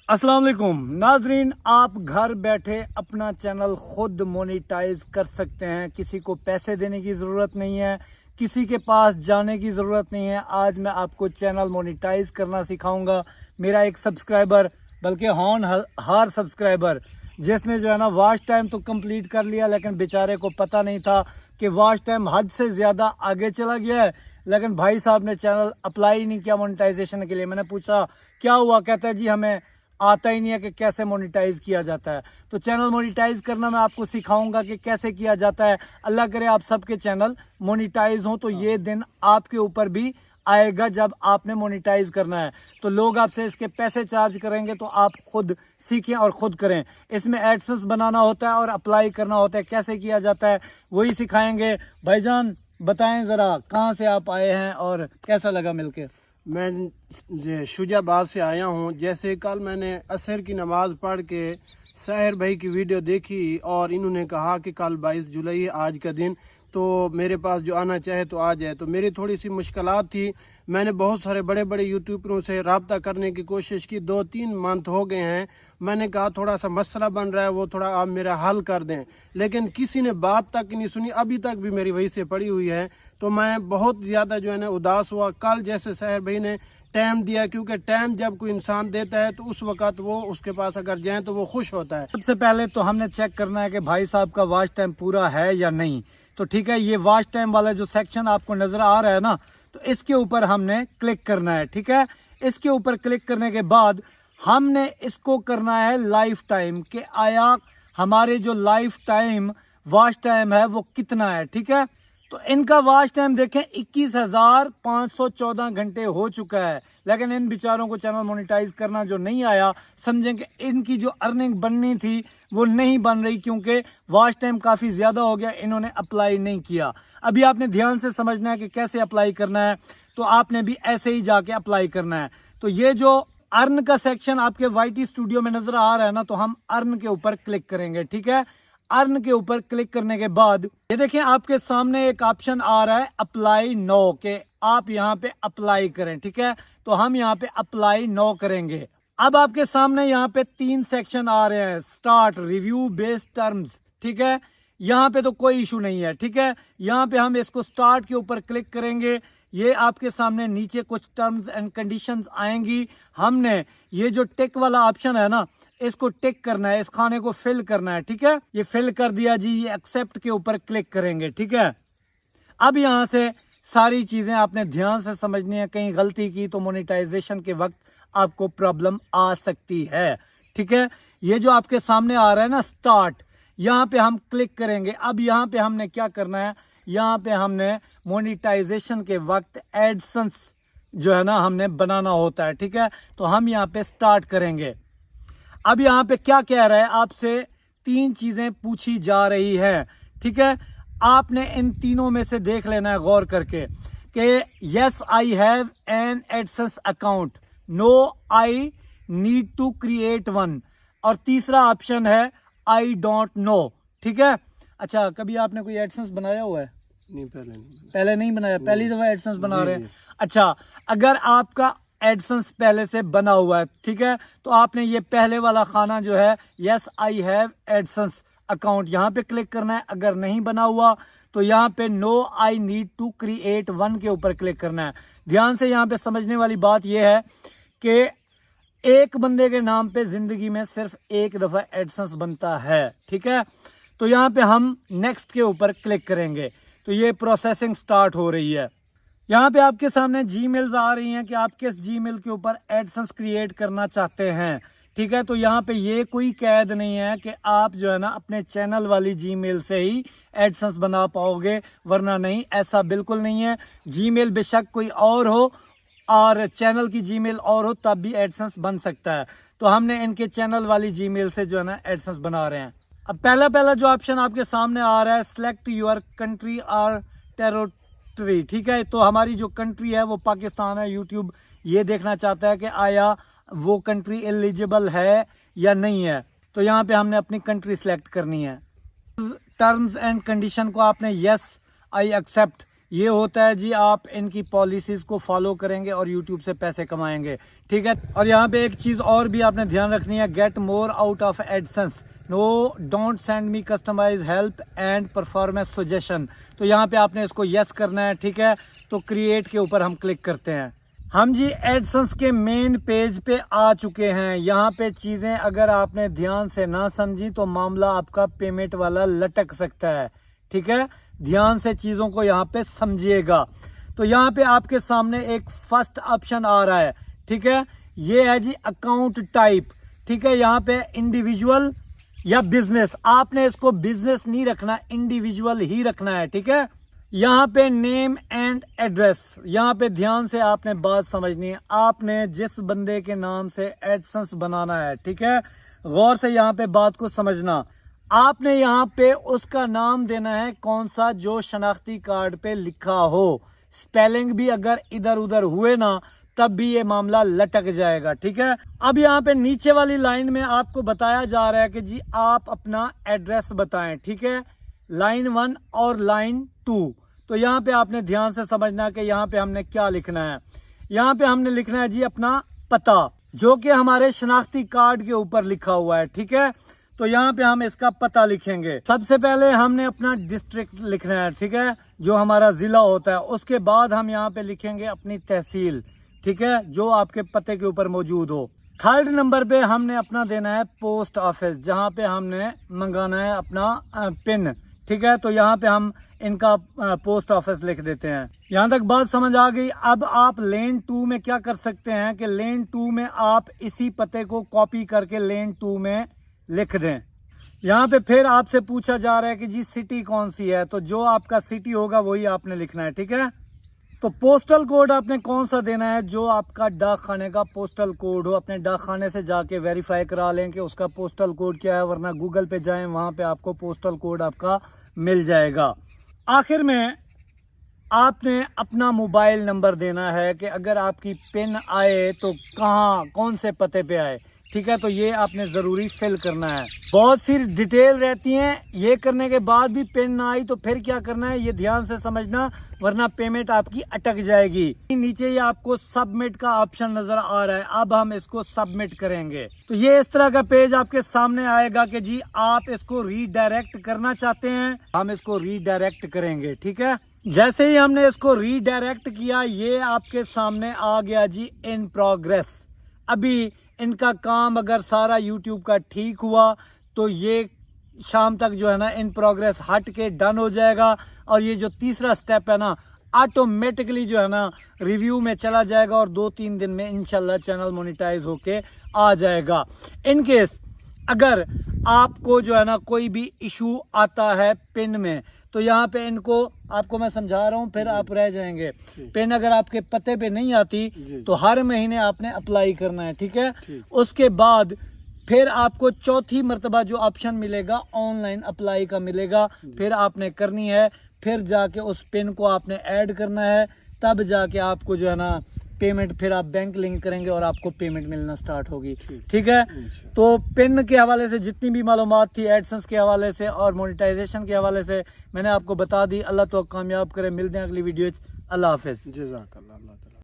अस्सलाम वालेकुम नाजरीन, आप घर बैठे अपना चैनल खुद मोनेटाइज कर सकते हैं। किसी को पैसे देने की ज़रूरत नहीं है, किसी के पास जाने की ज़रूरत नहीं है। आज मैं आपको चैनल मोनेटाइज करना सिखाऊंगा। मेरा एक सब्सक्राइबर, बल्कि हार सब्सक्राइबर, जिसने जो है ना वॉच टाइम तो कंप्लीट कर लिया, लेकिन बेचारे को पता नहीं था कि वॉच टाइम हद से ज़्यादा आगे चला गया है। लेकिन भाई साहब ने चैनल अप्लाई नहीं किया मोनेटाइजेशन के लिए। मैंने पूछा क्या हुआ, कहता है जी हमें आता ही नहीं है कि कैसे मोनेटाइज किया जाता है। तो चैनल मोनेटाइज करना मैं आपको सिखाऊंगा कि कैसे किया जाता है। अल्लाह करे आप सबके चैनल मोनेटाइज हो, तो ये दिन आपके ऊपर भी आएगा जब आपने मोनेटाइज करना है। तो लोग आपसे इसके पैसे चार्ज करेंगे, तो आप खुद सीखें और खुद करें। इसमें एडसेंस बनाना होता है और अप्लाई करना होता है। कैसे किया जाता है वही सिखाएंगे। भाईजान बताएं जरा, कहाँ से आप आए हैं और कैसा लगा मिलके? मैं शुजाबाद से आया हूँ। जैसे कल मैंने असर की नमाज़ पढ़ के साहिर भाई की वीडियो देखी और इन्होंने कहा कि कल 22 जुलाई है आज का दिन, तो मेरे पास जो आना चाहे तो आ जाए। तो मेरी थोड़ी सी मुश्किलात थी। मैंने बहुत सारे बड़े बड़े यूट्यूबरों से रब्ता करने की कोशिश की, 2-3 मंथ हो गए हैं। मैंने कहा थोड़ा सा मसला बन रहा है, वो थोड़ा आप मेरा हल कर दें, लेकिन किसी ने बात तक नहीं सुनी। अभी तक भी मेरी वही से पड़ी हुई है। तो मैं बहुत ज़्यादा जो है ना उदास हुआ। कल जैसे साहिर भाई ने टाइम दिया, क्योंकि टाइम जब कोई इंसान देता है तो उस वक़्त वो उसके पास अगर जाए तो वो खुश होता है। सबसे पहले तो हमने चेक करना है कि भाई साहब का वॉच टाइम पूरा है या नहीं। तो ठीक है, ये वॉच टाइम वाला जो सेक्शन आपको नजर आ रहा है ना, तो इसके ऊपर हमने क्लिक करना है। ठीक है, इसके ऊपर क्लिक करने के बाद हमने इसको करना है लाइफ टाइम, के आया हमारे जो लाइफ टाइम वॉच टाइम है वो कितना है। ठीक है, तो इनका वॉच टाइम देखें 21,514 घंटे हो चुका है। लेकिन इन बेचारों को चैनल मोनेटाइज करना जो नहीं आया, समझें कि इनकी जो अर्निंग बननी थी वो नहीं बन रही, क्योंकि वॉच टाइम काफ़ी ज़्यादा हो गया, इन्होंने अप्लाई नहीं किया। अभी आपने ध्यान से समझना है कि कैसे अप्लाई करना है। तो आपने भी ऐसे ही जाके अप्लाई करना है। तो ये जो अर्न का सेक्शन आपके वाईटी स्टूडियो में नजर आ रहा है ना, तो हम अर्न के ऊपर क्लिक करेंगे। ठीक है, अर्न के ऊपर क्लिक करने के बाद ये देखें आपके सामने एक ऑप्शन आ रहा है अप्लाई नो, के आप यहाँ पे अप्लाई करें। ठीक है, तो हम यहाँ पे अप्लाई नो करेंगे। अब आपके सामने यहाँ पे 3 सेक्शन आ रहे हैं, स्टार्ट, रिव्यू, बेस्ड टर्म्स। ठीक है, यहाँ पे तो कोई इशू नहीं है। ठीक है, यहाँ पे हम इसको स्टार्ट के ऊपर क्लिक करेंगे। ये आपके सामने नीचे कुछ टर्म्स एंड कंडीशंस आएंगी। हमने ये जो टिक वाला ऑप्शन है ना, इसको टिक करना है, इस खाने को फिल करना है। ठीक है, ये फिल कर दिया जी। ये एक्सेप्ट के ऊपर क्लिक करेंगे। ठीक है, अब यहाँ से सारी चीजें आपने ध्यान से समझनी है। कहीं गलती की तो मोनेटाइजेशन के वक्त आपको प्रॉब्लम आ सकती है। ठीक है, ये जो आपके सामने आ रहा है ना स्टार्ट, यहाँ पे हम क्लिक करेंगे। अब यहाँ पे हमने क्या करना है, यहाँ पे हमने मोनेटाइजेशन के वक्त एडसेंस जो है ना हमने बनाना होता है। ठीक है, तो हम यहाँ पे स्टार्ट करेंगे। अब यहाँ पे क्या कह रहा है, आपसे 3 चीजें पूछी जा रही है। ठीक है, आपने इन तीनों में से देख लेना है गौर करके कि yes I have an AdSense account, no I need to create one, और तीसरा ऑप्शन है आई डोंट नो। ठीक है, अच्छा कभी आपने कोई एडसेंस बनाया हुआ है? नहीं, पहले नहीं बनाया, पहली दफा एडसेंस बना रहे हैं। अच्छा, अगर आपका एडसेंस पहले से बना हुआ है, ठीक है, तो आपने ये पहले वाला खाना जो है yes I have AdSense account, यहाँ पे क्लिक करना है। अगर नहीं बना हुआ तो यहाँ पे no I need to create one के ऊपर क्लिक करना है। ध्यान से यहाँ पे समझने वाली बात यह है कि एक बंदे के नाम पे जिंदगी में सिर्फ एक दफा एडसेंस बनता है। ठीक है, तो यहाँ पे हम नेक्स्ट के ऊपर क्लिक करेंगे। तो ये प्रोसेसिंग स्टार्ट हो रही है। यहाँ पे आपके सामने जीमेल्स आ रही हैं कि आप किस जीमेल के ऊपर एडसेंस क्रिएट करना चाहते हैं। ठीक है, तो यहाँ पे ये कोई कैद नहीं है कि आप जो है ना अपने चैनल वाली जीमेल से ही एडसेंस बना पाओगे, वरना नहीं, ऐसा बिल्कुल नहीं है। जीमेल बेशक कोई और हो और चैनल की जीमेल और हो, तब भी एडसेंस बन सकता है। तो हमने इनके चैनल वाली जीमेल से जो है ना एडसेंस बना रहे हैं। अब पहला जो ऑप्शन आपके सामने आ रहा है, सिलेक्ट योर कंट्री और टेरिटरी। ठीक है, तो हमारी जो कंट्री है वो पाकिस्तान है। यूट्यूब ये देखना चाहता है कि आया वो कंट्री एलिजिबल है या नहीं है। तो यहाँ पे हमने अपनी कंट्री सिलेक्ट करनी है। टर्म्स एंड कंडीशन को आपने यस आई एक्सेप्ट, ये होता है जी आप इनकी पॉलिसीज को फॉलो करेंगे और यूट्यूब से पैसे कमाएंगे। ठीक है। और यहाँ पे एक चीज और भी आपने ध्यान रखनी है, get more out of AdSense, no don't send me customise help and performance suggestion. तो यहाँ पे आपने इसको यस करना है, ठीक है। तो क्रिएट के ऊपर हम क्लिक करते हैं। हम जी एडसेंस के मेन पेज पे आ चुके हैं। यहाँ पे चीजें अगर आपने ध्यान से ना समझी तो मामला आपका पेमेंट वाला लटक सकता है, ठीक है। ध्यान से चीजों को यहाँ पे समझिएगा। तो यहाँ पे आपके सामने एक फर्स्ट ऑप्शन आ रहा है, ठीक है। ये है जी अकाउंट टाइप, ठीक है। यहाँ पे इंडिविजुअल या बिजनेस, आपने इसको बिजनेस नहीं रखना, इंडिविजुअल ही रखना है, ठीक है। यहाँ पे नेम एंड एड्रेस, यहाँ पे ध्यान से आपने बात समझनी है। आपने जिस बंदे के नाम से एडसेंस बनाना है, ठीक है, गौर से यहाँ पे बात को समझना। आपने यहाँ पे उसका नाम देना है कौन सा जो शनाख्ती कार्ड पे लिखा हो। स्पेलिंग भी अगर इधर उधर हुए ना तब भी ये मामला लटक जाएगा, ठीक है। अब यहाँ पे नीचे वाली लाइन में आपको बताया जा रहा है कि जी आप अपना एड्रेस बताएं, ठीक है, लाइन 1 और लाइन 2। तो यहाँ पे आपने ध्यान से समझना कि यहाँ पे हमने क्या लिखना है। यहाँ पे हमने लिखना है जी अपना पता, जो कि हमारे शनाख्ती कार्ड के ऊपर लिखा हुआ है, ठीक है। तो यहाँ पे हम इसका पता लिखेंगे। सबसे पहले हमने अपना डिस्ट्रिक्ट लिखना है, ठीक है, जो हमारा जिला होता है। उसके बाद हम यहाँ पे लिखेंगे अपनी तहसील, ठीक है, जो आपके पते के ऊपर मौजूद हो। थर्ड नंबर पे हमने अपना देना है पोस्ट ऑफिस, जहाँ पे हमने मंगाना है अपना पिन, ठीक है। तो यहाँ पे हम इनका पोस्ट ऑफिस लिख देते हैं। यहाँ तक बात समझ आ गई। अब आप लेन 2 में क्या कर सकते हैं कि लेन 2 में आप इसी पते को कॉपी करके लेन 2 में लिख दें। यहाँ पे फिर आपसे पूछा जा रहा है कि जी सिटी कौन सी है, तो जो आपका सिटी होगा वही आपने लिखना है, ठीक है। तो पोस्टल कोड आपने कौन सा देना है, जो आपका डाक खाने का पोस्टल कोड हो। अपने डाक खाने से जाके वेरीफाई करा लें कि उसका पोस्टल कोड क्या है, वरना गूगल पे जाएं, वहां पे आपको पोस्टल कोड आपका मिल जाएगा। आखिर में आपने अपना मोबाइल नंबर देना है कि अगर आपकी पिन आए तो कहाँ कौन से पते पे आए, ठीक है। तो ये आपने जरूरी फिल करना है। बहुत सी डिटेल रहती हैं, ये करने के बाद भी पिन ना आई तो फिर क्या करना है, ये ध्यान से समझना, वरना पेमेंट आपकी अटक जाएगी। नीचे ये आपको सबमिट का ऑप्शन नजर आ रहा है। अब हम इसको सबमिट करेंगे तो ये इस तरह का पेज आपके सामने आएगा कि जी आप इसको रीडायरेक्ट करना चाहते हैं, हम इसको रीडायरेक्ट करेंगे, ठीक है। जैसे ही हमने इसको रीडायरेक्ट किया, ये आपके सामने आ गया जी इन प्रोग्रेस। अभी इनका काम अगर सारा YouTube का ठीक हुआ तो ये शाम तक जो है ना इन प्रोग्रेस हट के डन हो जाएगा। और ये जो तीसरा स्टेप है ना, ऑटोमेटिकली जो है ना रिव्यू में चला जाएगा और 2-3 दिन में इंशाल्लाह चैनल मोनेटाइज होके आ जाएगा। इन केस अगर आपको जो है ना कोई भी इशू आता है पिन में, तो यहाँ पे इनको आपको मैं समझा रहा हूँ, फिर आप रह जाएंगे। पिन अगर आपके पते पे नहीं आती तो हर महीने आपने अप्लाई करना है, ठीक है। उसके बाद फिर आपको चौथी मर्तबा जो ऑप्शन मिलेगा ऑनलाइन अप्लाई का मिलेगा, फिर आपने करनी है। फिर जाके उस पिन को आपने ऐड करना है, तब जाके आपको जो है ना पेमेंट, फिर आप बैंक लिंक करेंगे और आपको पेमेंट मिलना स्टार्ट होगी, ठीक है। तो पिन के हवाले से जितनी भी मालूमात थी, एडसेंस के हवाले से और मोनेटाइजेशन के हवाले से मैंने आपको बता दी। अल्लाह तो कामयाब करे। मिलते हैं अगली वीडियो। अल्लाह हाफिज। जज़ाकल्लाह।